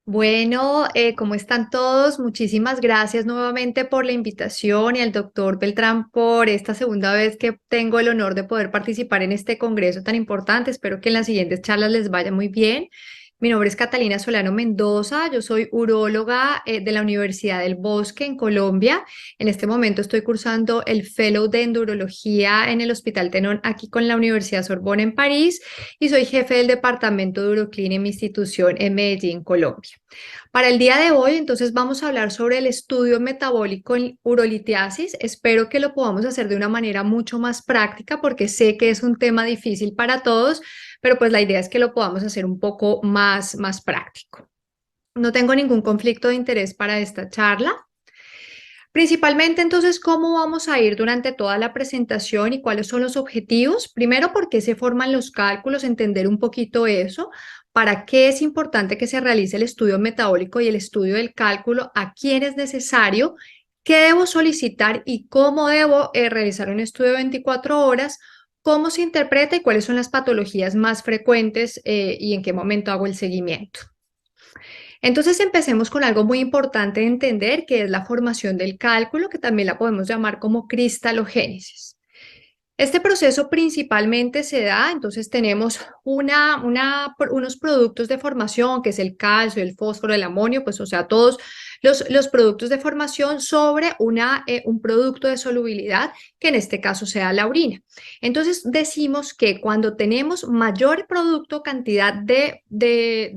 Bueno, ¿cómo están todos? Muchísimas gracias nuevamente por la invitación y al doctor Beltrán por esta segunda vez que tengo el honor de poder participar en este congreso tan importante. Espero que en las siguientes charlas les vaya muy bien. Mi nombre es Catalina Solano Mendoza, yo soy uróloga de la Universidad del Bosque en Colombia. En este momento estoy cursando el Fellow de Endurología en el Hospital Tenón aquí con la Universidad Sorbona en París y soy jefe del departamento de Uroclín en mi institución en Medellín, Colombia. Para el día de hoy, entonces, vamos a hablar sobre el estudio metabólico en urolitiasis. Espero que lo podamos hacer de una manera mucho más práctica porque sé que es un tema difícil para todos, pero pues la idea es que lo podamos hacer un poco más práctico. No tengo ningún conflicto de interés para esta charla. Principalmente, entonces, ¿cómo vamos a ir durante toda la presentación y cuáles son los objetivos? Primero, ¿por qué se forman los cálculos? Entender un poquito eso. ¿Para qué es importante que se realice el estudio metabólico y el estudio del cálculo? ¿A quién es necesario? ¿Qué debo solicitar y cómo debo realizar un estudio de 24 horas? ¿Cómo se interpreta y cuáles son las patologías más frecuentes y en qué momento hago el seguimiento? Entonces empecemos con algo muy importante de entender, que es la formación del cálculo, que también la podemos llamar como cristalogénesis. Este proceso principalmente se da, entonces tenemos unos productos de formación, que es el calcio, el fósforo, el amonio, pues o sea, todos los productos de formación sobre un producto de solubilidad, que en este caso sea la orina. Entonces decimos que cuando tenemos mayor producto, cantidad de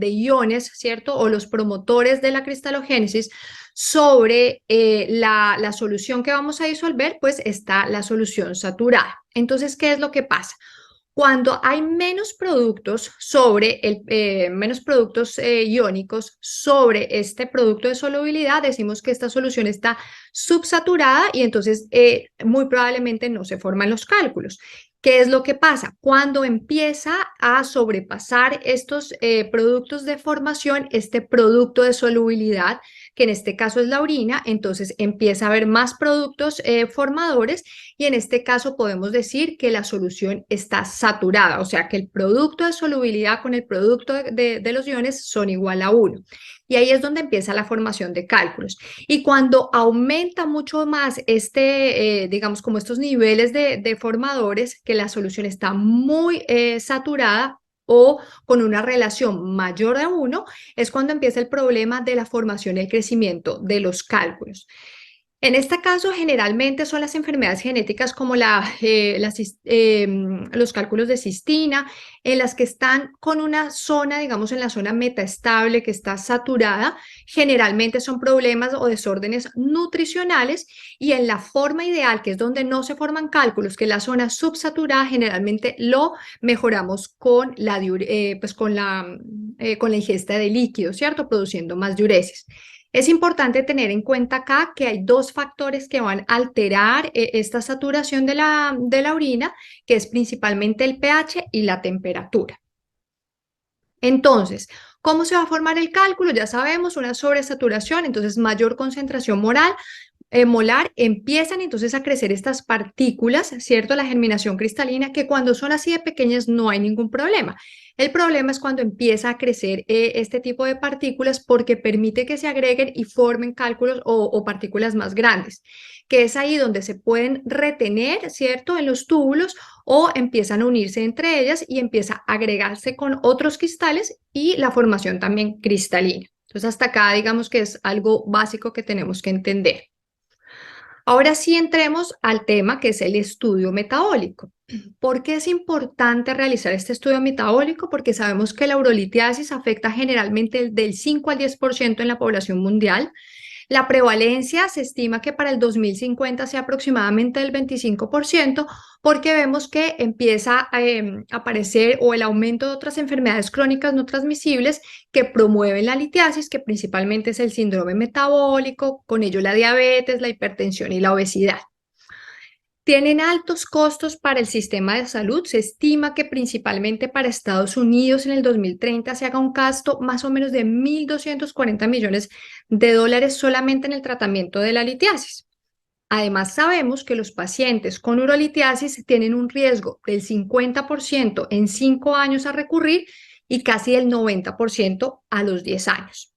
iones, ¿cierto? O los promotores de la cristalogénesis, sobre la solución que vamos a disolver, pues está la solución saturada. Entonces, ¿qué es lo que pasa? Cuando hay menos productos menos productos iónicos sobre este producto de solubilidad, decimos que esta solución está subsaturada y entonces muy probablemente no se forman los cálculos. ¿Qué es lo que pasa? Cuando empieza a sobrepasar estos productos de formación, este producto de solubilidad, que en este caso es la orina, entonces empieza a haber más productos formadores y en este caso podemos decir que la solución está saturada, o sea que el producto de solubilidad con el producto de los iones son igual a 1. Y ahí es donde empieza la formación de cálculos. Y cuando aumenta mucho más digamos, como estos niveles de formadores, que la solución está muy saturada o con una relación mayor a 1, es cuando empieza el problema de la formación y el crecimiento de los cálculos. En este caso, generalmente son las enfermedades genéticas como los cálculos de cistina, en las que están con una zona, digamos, en la zona metaestable que está saturada. Generalmente son problemas o desórdenes nutricionales y en la forma ideal, que es donde no se forman cálculos, que es la zona subsaturada, generalmente lo mejoramos con la ingesta de líquidos, ¿cierto? Produciendo más diuresis. Es importante tener en cuenta acá que hay dos factores que van a alterar esta saturación de la orina, que es principalmente el pH y la temperatura. Entonces, ¿cómo se va a formar el cálculo? Ya sabemos, una sobresaturación, entonces mayor concentración molar, empiezan entonces a crecer estas partículas, ¿cierto? La germinación cristalina, que cuando son así de pequeñas no hay ningún problema. El problema es cuando empieza a crecer este tipo de partículas porque permite que se agreguen y formen cálculos o partículas más grandes, que es ahí donde se pueden retener, ¿cierto? En los túbulos o empiezan a unirse entre ellas y empieza a agregarse con otros cristales y la formación también cristalina. Entonces, hasta acá digamos que es algo básico que tenemos que entender. Ahora sí entremos al tema que es el estudio metabólico. ¿Por qué es importante realizar este estudio metabólico? Porque sabemos que la urolitiasis afecta generalmente del 5 al 10% en la población mundial. La prevalencia se estima que para el 2050 sea aproximadamente del 25%, porque vemos que empieza a aparecer o el aumento de otras enfermedades crónicas no transmisibles que promueven la litiasis, que principalmente es el síndrome metabólico, con ello la diabetes, la hipertensión y la obesidad. Tienen altos costos para el sistema de salud. Se estima que principalmente para Estados Unidos en el 2030 se haga un gasto más o menos de 1.240 millones de dólares solamente en el tratamiento de la litiasis. Además, sabemos que los pacientes con urolitiasis tienen un riesgo del 50% en 5 años a recurrir y casi del 90% a los 10 años.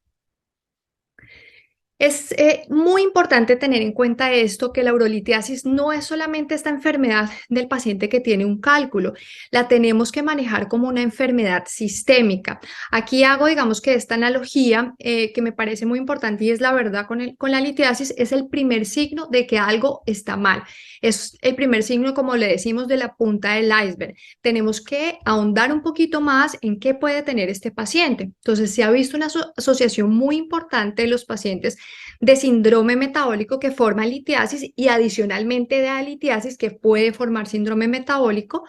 Es muy importante tener en cuenta esto, que la urolitiasis no es solamente esta enfermedad del paciente que tiene un cálculo, la tenemos que manejar como una enfermedad sistémica. Aquí hago, digamos que esta analogía que me parece muy importante y es la verdad con la litiasis, es el primer signo de que algo está mal. Es el primer signo, como le decimos, de la punta del iceberg. Tenemos que ahondar un poquito más en qué puede tener este paciente. Entonces, se ha visto una asociación muy importante de los pacientes de síndrome metabólico que forma litiasis y adicionalmente de litiasis que puede formar síndrome metabólico.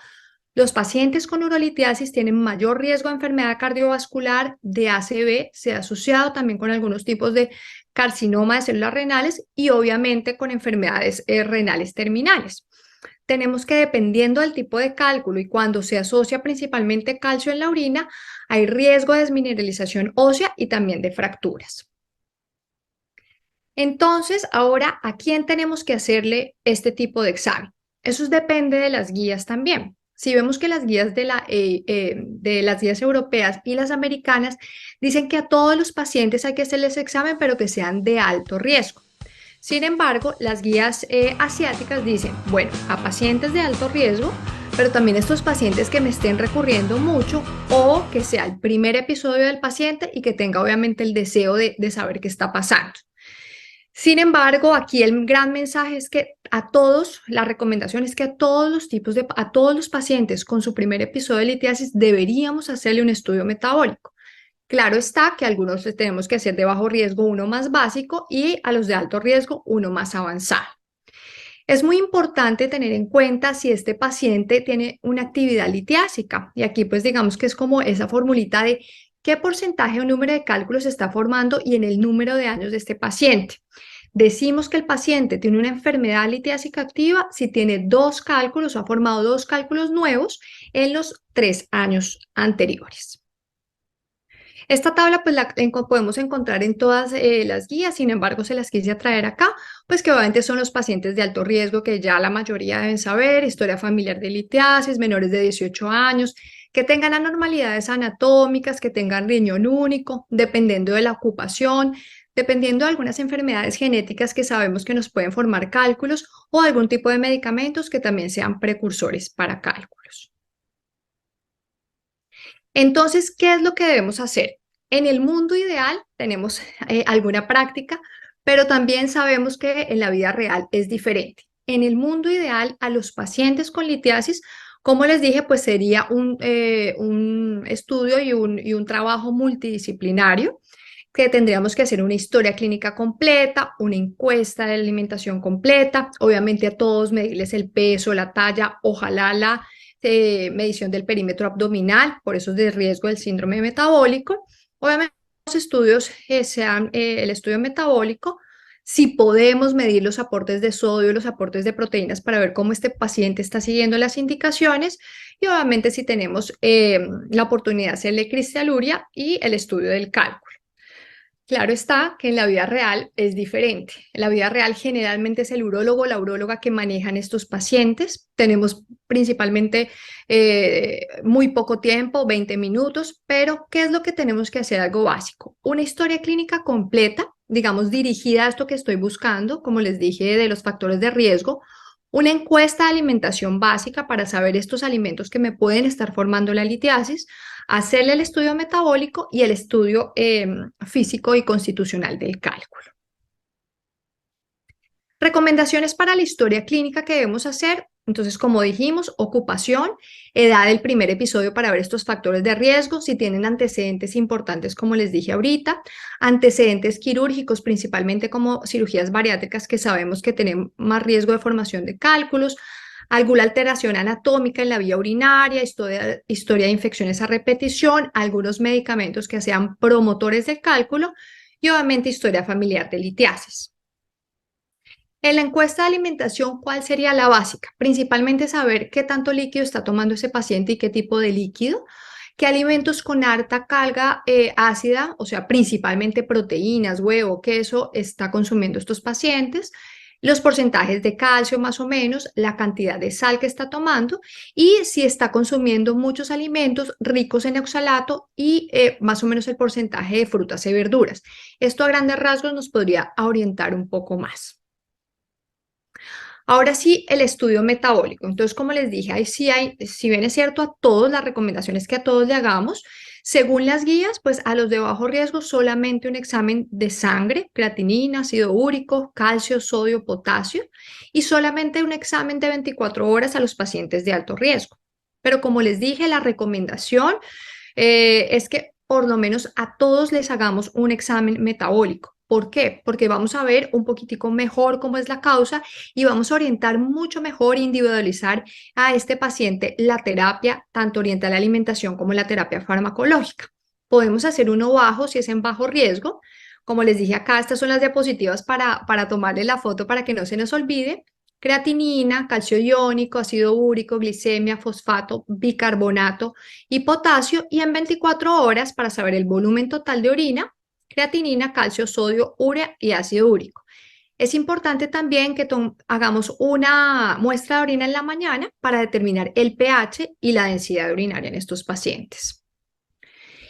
Los pacientes con urolitiasis tienen mayor riesgo de enfermedad cardiovascular, de ACV, se ha asociado también con algunos tipos de carcinoma de células renales y obviamente con enfermedades renales terminales. Tenemos que, dependiendo del tipo de cálculo y cuando se asocia principalmente calcio en la orina, hay riesgo de desmineralización ósea y también de fracturas. Entonces, ahora, ¿a quién tenemos que hacerle este tipo de examen? Eso depende de las guías también. Si vemos que las guías de las guías europeas y las americanas dicen que a todos los pacientes hay que hacerles examen, pero que sean de alto riesgo. Sin embargo, las guías asiáticas dicen, bueno, a pacientes de alto riesgo, pero también estos pacientes que me estén recurriendo mucho o que sea el primer episodio del paciente y que tenga obviamente el deseo de saber qué está pasando. Sin embargo, aquí el gran mensaje es que a todos, la recomendación es que a todos los a todos los pacientes con su primer episodio de litiasis deberíamos hacerle un estudio metabólico. Claro está que algunos tenemos que hacer de bajo riesgo uno más básico y a los de alto riesgo uno más avanzado. Es muy importante tener en cuenta si este paciente tiene una actividad litiásica y aquí pues digamos que es como esa formulita de qué porcentaje o número de cálculos se está formando y en el número de años de este paciente. Decimos que el paciente tiene una enfermedad litiásica activa si tiene 2 cálculos o ha formado 2 cálculos nuevos en los 3 años anteriores. Esta tabla pues podemos encontrar en todas las guías, sin embargo se las quise traer acá, pues que obviamente son los pacientes de alto riesgo que ya la mayoría deben saber, historia familiar de litiasis, menores de 18 años, que tengan anormalidades anatómicas, que tengan riñón único, dependiendo de la ocupación, dependiendo de algunas enfermedades genéticas que sabemos que nos pueden formar cálculos o algún tipo de medicamentos que también sean precursores para cálculos. Entonces, ¿qué es lo que debemos hacer? En el mundo ideal tenemos alguna práctica, pero también sabemos que en la vida real es diferente. En el mundo ideal, a los pacientes con litiasis, como les dije, pues sería un estudio y un trabajo multidisciplinario que tendríamos que hacer una historia clínica completa, una encuesta de alimentación completa, obviamente a todos medirles el peso, la talla, ojalá la medición del perímetro abdominal, por eso es de riesgo del síndrome metabólico. Obviamente los estudios sean el estudio metabólico, si podemos medir los aportes de sodio, los aportes de proteínas para ver cómo este paciente está siguiendo las indicaciones y obviamente si tenemos la oportunidad de hacerle cristaluria y el estudio del cálculo. Claro está que en la vida real es diferente. En la vida real generalmente es el urólogo o la uróloga que manejan estos pacientes. Tenemos principalmente muy poco tiempo, 20 minutos, pero ¿qué es lo que tenemos que hacer? Algo básico. Una historia clínica completa, digamos, dirigida a esto que estoy buscando, como les dije, de los factores de riesgo. Una encuesta de alimentación básica para saber estos alimentos que me pueden estar formando la litiasis, hacerle el estudio metabólico y el estudio físico y constitucional del cálculo. Recomendaciones para la historia clínica que debemos hacer. Entonces, como dijimos, ocupación, edad del primer episodio para ver estos factores de riesgo, si tienen antecedentes importantes, como les dije ahorita, antecedentes quirúrgicos, principalmente como cirugías bariátricas que sabemos que tienen más riesgo de formación de cálculos, alguna alteración anatómica en la vía urinaria, historia de infecciones a repetición, algunos medicamentos que sean promotores del cálculo y obviamente historia familiar de litiasis. En la encuesta de alimentación, ¿cuál sería la básica? Principalmente saber qué tanto líquido está tomando ese paciente y qué tipo de líquido, qué alimentos con alta carga ácida, o sea, principalmente proteínas, huevo, queso, está consumiendo estos pacientes, los porcentajes de calcio más o menos, la cantidad de sal que está tomando y si está consumiendo muchos alimentos ricos en oxalato y más o menos el porcentaje de frutas y verduras. Esto a grandes rasgos nos podría orientar un poco más. Ahora sí, el estudio metabólico. Entonces, como les dije, ahí sí hay, si bien es cierto a todos, las recomendaciones que a todos le hagamos, según las guías, pues a los de bajo riesgo solamente un examen de sangre, creatinina, ácido úrico, calcio, sodio, potasio, y solamente un examen de 24 horas a los pacientes de alto riesgo. Pero como les dije, la recomendación es que por lo menos a todos les hagamos un examen metabólico. ¿Por qué? Porque vamos a ver un poquitico mejor cómo es la causa y vamos a orientar mucho mejor e individualizar a este paciente la terapia, tanto orientada a la alimentación como la terapia farmacológica. Podemos hacer uno bajo si es en bajo riesgo. Como les dije acá, estas son las diapositivas para tomarle la foto para que no se nos olvide. Creatinina, calcio iónico, ácido úrico, glicemia, fosfato, bicarbonato y potasio, y en 24 horas para saber el volumen total de orina, creatinina, calcio, sodio, urea y ácido úrico. Es importante también que hagamos una muestra de orina en la mañana para determinar el pH y la densidad urinaria en estos pacientes.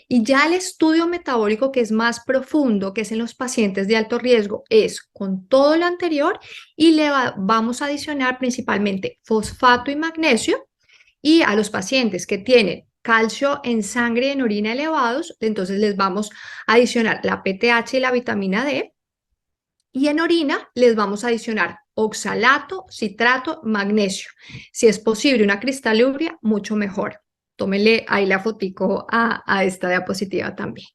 Y ya el estudio metabólico que es más profundo, que es en los pacientes de alto riesgo, es con todo lo anterior y vamos a adicionar principalmente fosfato y magnesio, y a los pacientes que tienen calcio en sangre y en orina elevados, entonces les vamos a adicionar la PTH y la vitamina D, y en orina les vamos a adicionar oxalato, citrato, magnesio. Si es posible una cristaluria, mucho mejor. Tómenle ahí la fotico a esta diapositiva también.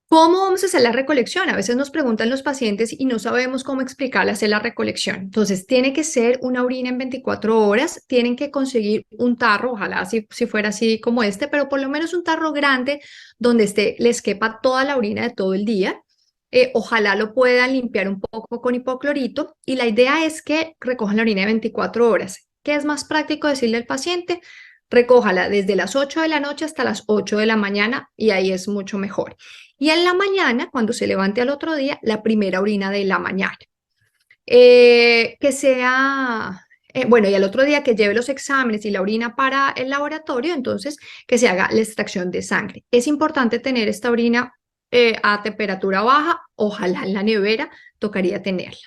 ¿Cómo vamos a hacer la recolección? A veces nos preguntan los pacientes y no sabemos cómo explicarles hacer la recolección. Entonces, tiene que ser una orina en 24 horas, tienen que conseguir un tarro, ojalá si fuera así como este, pero por lo menos un tarro grande donde les quepa toda la orina de todo el día. Ojalá lo puedan limpiar un poco con hipoclorito y la idea es que recojan la orina de 24 horas. ¿Qué es más práctico decirle al paciente? Recójala desde las 8 de la noche hasta las 8 de la mañana y ahí es mucho mejor. Y en la mañana, cuando se levante al otro día, la primera orina de la mañana. Que sea, bueno, y al otro día que lleve los exámenes y la orina para el laboratorio, entonces que se haga la extracción de sangre. Es importante tener esta orina a temperatura baja, ojalá en la nevera, tocaría tenerla.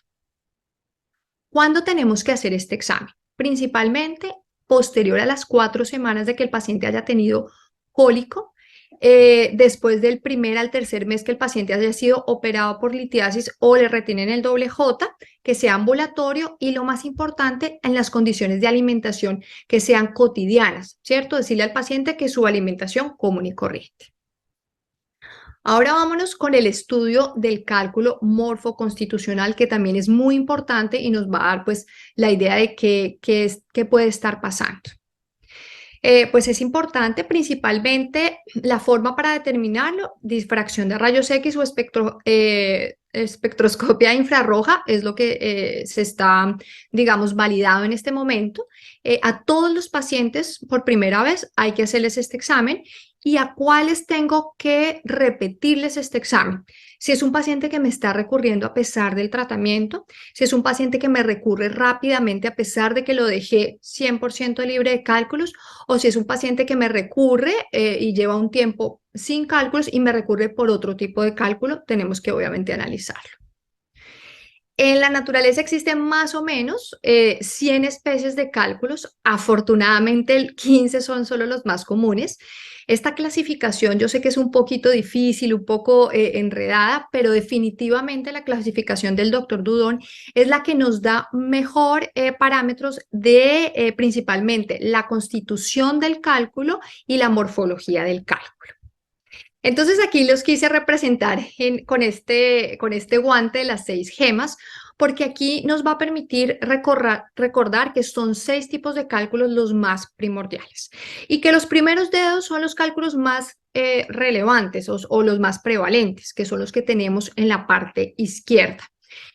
¿Cuándo tenemos que hacer este examen? Principalmente posterior a las 4 semanas de que el paciente haya tenido cólico, después del primer al tercer mes que el paciente haya sido operado por litiasis o le retienen el doble J, que sea ambulatorio y lo más importante, en las condiciones de alimentación que sean cotidianas, ¿cierto? Decirle al paciente que su alimentación común y corriente. Ahora vámonos con el estudio del cálculo morfoconstitucional, que también es muy importante y nos va a dar pues la idea de qué puede estar pasando. Pues es importante principalmente la forma para determinarlo, difracción de rayos X o espectroscopia infrarroja, es lo que se está, digamos, validado en este momento. A todos los pacientes por primera vez hay que hacerles este examen y a cuáles tengo que repetirles este examen. Si es un paciente que me está recurriendo a pesar del tratamiento, si es un paciente que me recurre rápidamente a pesar de que lo dejé 100% libre de cálculos, o si es un paciente que me recurre y lleva un tiempo sin cálculos y me recurre por otro tipo de cálculo, tenemos que obviamente analizarlo. En la naturaleza existen más o menos 100 especies de cálculos. Afortunadamente, 15 son solo los más comunes. Esta clasificación yo sé que es un poquito difícil, un poco enredada, pero definitivamente la clasificación del doctor Dudón es la que nos da mejor parámetros de principalmente la constitución del cálculo y la morfología del cálculo. Entonces aquí los quise representar con este guante de las 6 gemas, porque aquí nos va a permitir recordar que son 6 tipos de cálculos los más primordiales y que los primeros dedos son los cálculos más relevantes o los más prevalentes, que son los que tenemos en la parte izquierda.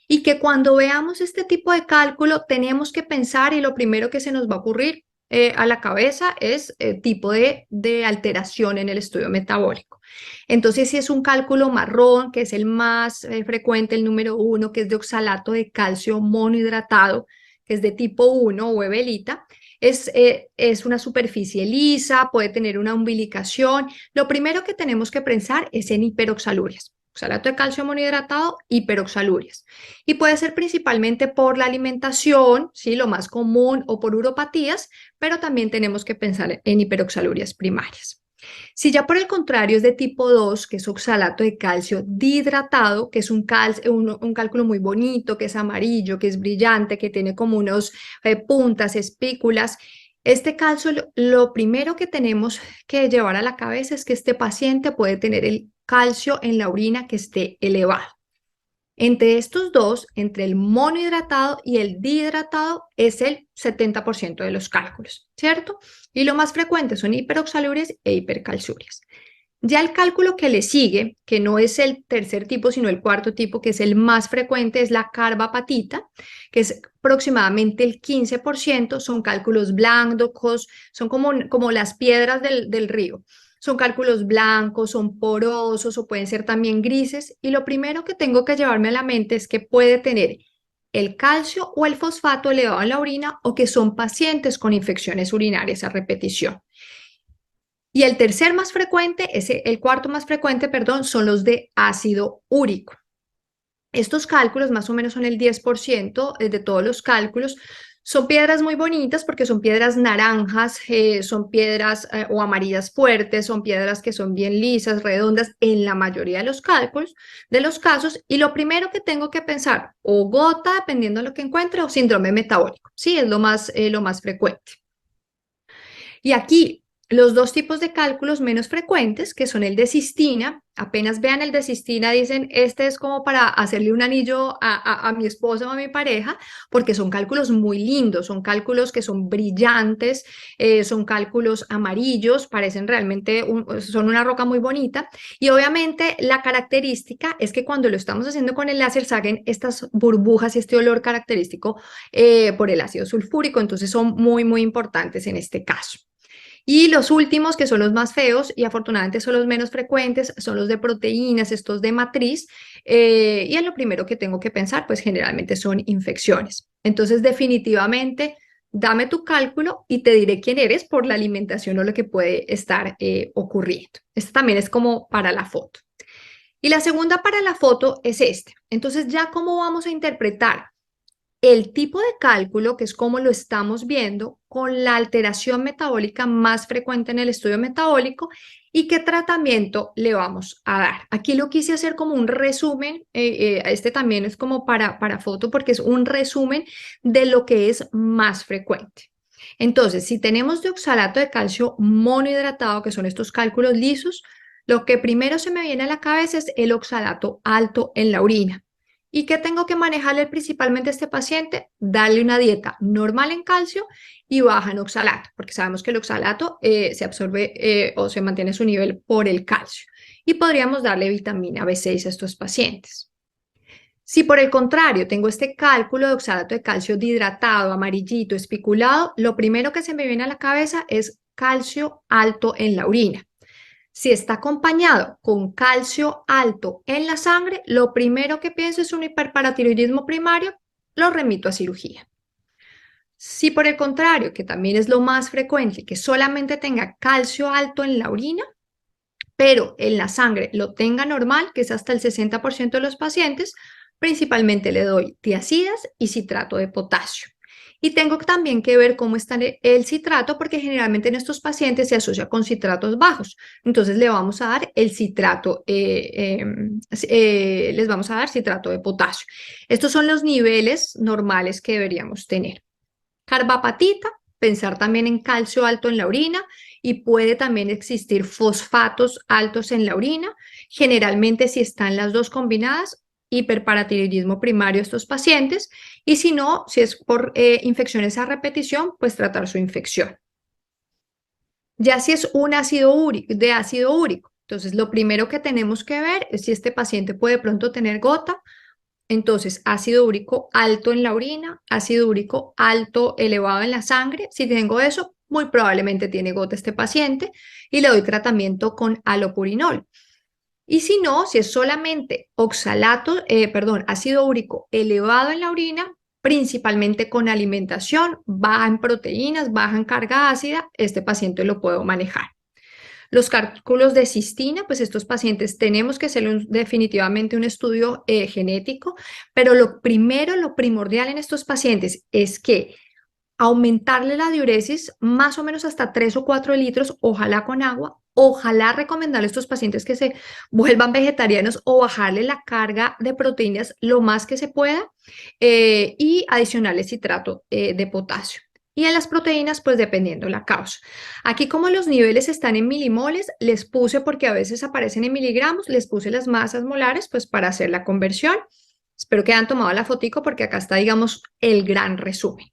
Y que cuando veamos este tipo de cálculo tenemos que pensar y lo primero que se nos va a ocurrir a la cabeza es tipo de alteración en el estudio metabólico. Entonces, si es un cálculo marrón, que es el más frecuente, el número 1, que es de oxalato de calcio monohidratado, que es de tipo 1 o hebelita, es una superficie lisa, puede tener una umbilicación. Lo primero que tenemos que pensar es en hiperoxalurias. Oxalato de calcio monohidratado, hiperoxalurias. Y puede ser principalmente por la alimentación, ¿sí? Lo más común, o por uropatías, pero también tenemos que pensar en hiperoxalurias primarias. Si ya por el contrario es de tipo 2, que es oxalato de calcio dihidratado, que es un cálculo muy bonito, que es amarillo, que es brillante, que tiene como unos puntas, espículas, este calcio, lo primero que tenemos que llevar a la cabeza es que este paciente puede tener el calcio en la orina que esté elevado. Entre estos dos, entre el monohidratado y el dihidratado, es el 70% de los cálculos, ¿cierto? Y lo más frecuente son hiperoxalurias e hipercalciurias. Ya el cálculo que le sigue, que no es el tercer tipo, sino el cuarto tipo, que es el más frecuente, es la carbapatita, que es aproximadamente el 15%, son cálculos blancos, son como las piedras del río. Son cálculos blancos, son porosos o pueden ser también grises. Y lo primero que tengo que llevarme a la mente es que puede tener el calcio o el fosfato elevado en la orina o que son pacientes con infecciones urinarias a repetición. Y el tercer más frecuente, el cuarto más frecuente, perdón, son los de ácido úrico. Estos cálculos más o menos son el 10% de todos los cálculos. Son piedras muy bonitas porque son piedras naranjas, son piedras o amarillas fuertes, son piedras que son bien lisas, redondas en la mayoría de los cálculos, de los casos. Y lo primero que tengo que pensar, o gota, dependiendo de lo que encuentre, o síndrome metabólico. Sí, es lo más frecuente. Y aquí los dos tipos de cálculos menos frecuentes, que son el de cistina, apenas vean el de cistina, dicen, este es como para hacerle un anillo a mi esposa o a mi pareja, porque son cálculos muy lindos, son cálculos que son brillantes, son cálculos amarillos, parecen realmente, son una roca muy bonita. Y obviamente la característica es que cuando lo estamos haciendo con el láser salen estas burbujas y este olor característico por el ácido sulfúrico, entonces son muy, muy importantes en este caso. Y los últimos, que son los más feos y afortunadamente son los menos frecuentes, son los de proteínas, estos de matriz. Y en lo primero que tengo que pensar, pues generalmente son infecciones. Entonces, definitivamente, dame tu cálculo y te diré quién eres por la alimentación o lo que puede estar ocurriendo. Este también es como para la foto. Y la segunda para la foto es este. Entonces, ya cómo vamos a interpretar el tipo de cálculo, que es como lo estamos viendo, con la alteración metabólica más frecuente en el estudio metabólico y qué tratamiento le vamos a dar. Aquí lo quise hacer como un resumen, este también es como para foto porque es un resumen de lo que es más frecuente. Entonces, si tenemos de oxalato de calcio monohidratado, que son estos cálculos lisos, lo que primero se me viene a la cabeza es el oxalato alto en la orina. ¿Y qué tengo que manejarle principalmente a este paciente? Darle una dieta normal en calcio y baja en oxalato, porque sabemos que el oxalato se absorbe o se mantiene su nivel por el calcio. Y podríamos darle vitamina B6 a estos pacientes. Si por el contrario tengo este cálculo de oxalato de calcio dihidratado, amarillito, espiculado, lo primero que se me viene a la cabeza es calcio alto en la orina. Si está acompañado con calcio alto en la sangre, lo primero que pienso es un hiperparatiroidismo primario, lo remito a cirugía. Si por el contrario, que también es lo más frecuente, que solamente tenga calcio alto en la orina, pero en la sangre lo tenga normal, que es hasta el 60% de los pacientes, principalmente le doy tiazidas y citrato de potasio. Y tengo también que ver cómo está el citrato, porque generalmente en estos pacientes se asocia con citratos bajos. Entonces le vamos a dar el citrato, les vamos a dar citrato de potasio. Estos son los niveles normales que deberíamos tener. Carbapatita, pensar también en calcio alto en la orina y puede también existir fosfatos altos en la orina. Generalmente si están las dos combinadas, hiperparatiroidismo primario estos pacientes y si no, si es por infecciones a repetición, pues tratar su infección. Ya si es un ácido úrico, de ácido úrico, entonces lo primero que tenemos que ver es si este paciente puede pronto tener gota. Entonces, ácido úrico alto en la orina, ácido úrico alto elevado en la sangre. Si tengo eso, muy probablemente tiene gota este paciente y le doy tratamiento con alopurinol. Y si no, si es solamente ácido úrico elevado en la orina, principalmente con alimentación baja en proteínas, baja en carga ácida, este paciente lo puedo manejar. Los cálculos de cistina, pues estos pacientes tenemos que hacer definitivamente un estudio genético, pero lo primero, lo primordial en estos pacientes es que aumentarle la diuresis más o menos hasta 3 o 4 litros, ojalá con agua, ojalá recomendarle a estos pacientes que se vuelvan vegetarianos o bajarle la carga de proteínas lo más que se pueda y adicionarle citrato de potasio. Y en las proteínas, pues dependiendo la causa. Aquí como los niveles están en milimoles, les puse, porque a veces aparecen en miligramos, les puse las masas molares, pues para hacer la conversión. Espero que hayan tomado la fotico porque acá está, digamos, el gran resumen.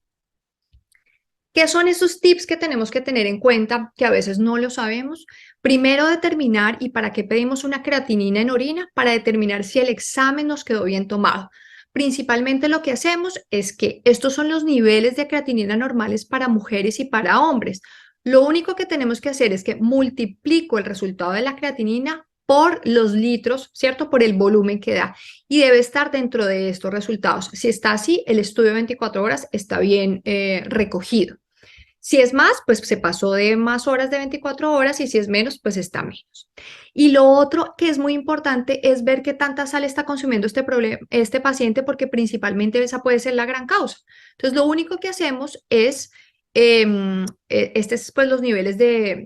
¿Qué son esos tips que tenemos que tener en cuenta que a veces no lo sabemos? Primero, determinar y para qué pedimos una creatinina en orina, para determinar si el examen nos quedó bien tomado. Principalmente lo que hacemos es que estos son los niveles de creatinina normales para mujeres y para hombres. Lo único que tenemos que hacer es que multiplico el resultado de la creatinina por los litros, ¿cierto? Por el volumen que da. Y debe estar dentro de estos resultados. Si está así, el estudio de 24 horas está bien recogido. Si es más, pues se pasó de más horas de 24 horas y si es menos, pues está menos. Y lo otro que es muy importante es ver qué tanta sal está consumiendo este paciente porque principalmente esa puede ser la gran causa. Entonces, lo único que hacemos es, este es pues los niveles de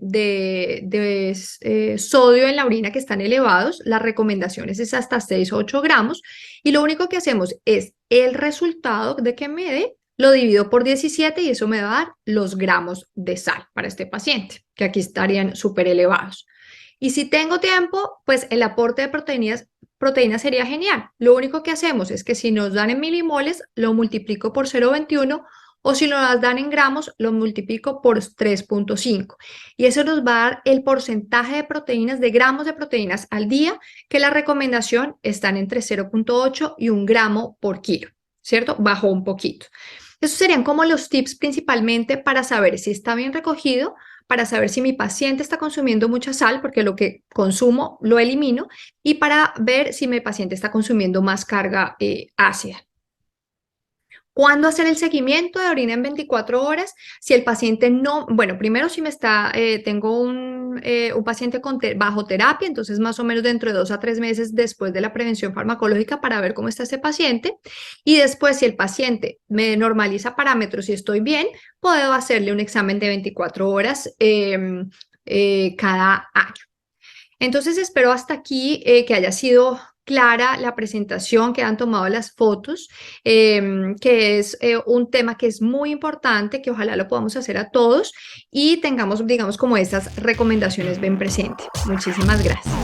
sodio en la orina que están elevados. Las recomendaciones es hasta 6 o 8 gramos y lo único que hacemos es el resultado de que me dé lo divido por 17 y eso me va a dar los gramos de sal para este paciente, que aquí estarían súper elevados. Y si tengo tiempo, pues el aporte de proteínas sería genial. Lo único que hacemos es que si nos dan en milimoles, lo multiplico por 0,21 o si nos dan en gramos, lo multiplico por 3,5. Y eso nos va a dar el porcentaje de proteínas, de gramos de proteínas al día, que la recomendación están entre 0,8 y 1 gramo por kilo, ¿cierto? Bajó un poquito. Esos serían como los tips principalmente para saber si está bien recogido, para saber si mi paciente está consumiendo mucha sal, porque lo que consumo lo elimino, y para ver si mi paciente está consumiendo más carga ácida. ¿Cuándo hacer el seguimiento de orina en 24 horas? Si el paciente no, bueno, primero si tengo un paciente bajo terapia, entonces más o menos dentro de 2 a 3 meses después de la prevención farmacológica para ver cómo está ese paciente. Y después si el paciente me normaliza parámetros y estoy bien, puedo hacerle un examen de 24 horas cada año. Entonces espero hasta aquí que haya sido clara la presentación, que han tomado las fotos, que es un tema que es muy importante, que ojalá lo podamos hacer a todos y tengamos, digamos, como estas recomendaciones bien presentes. Muchísimas gracias.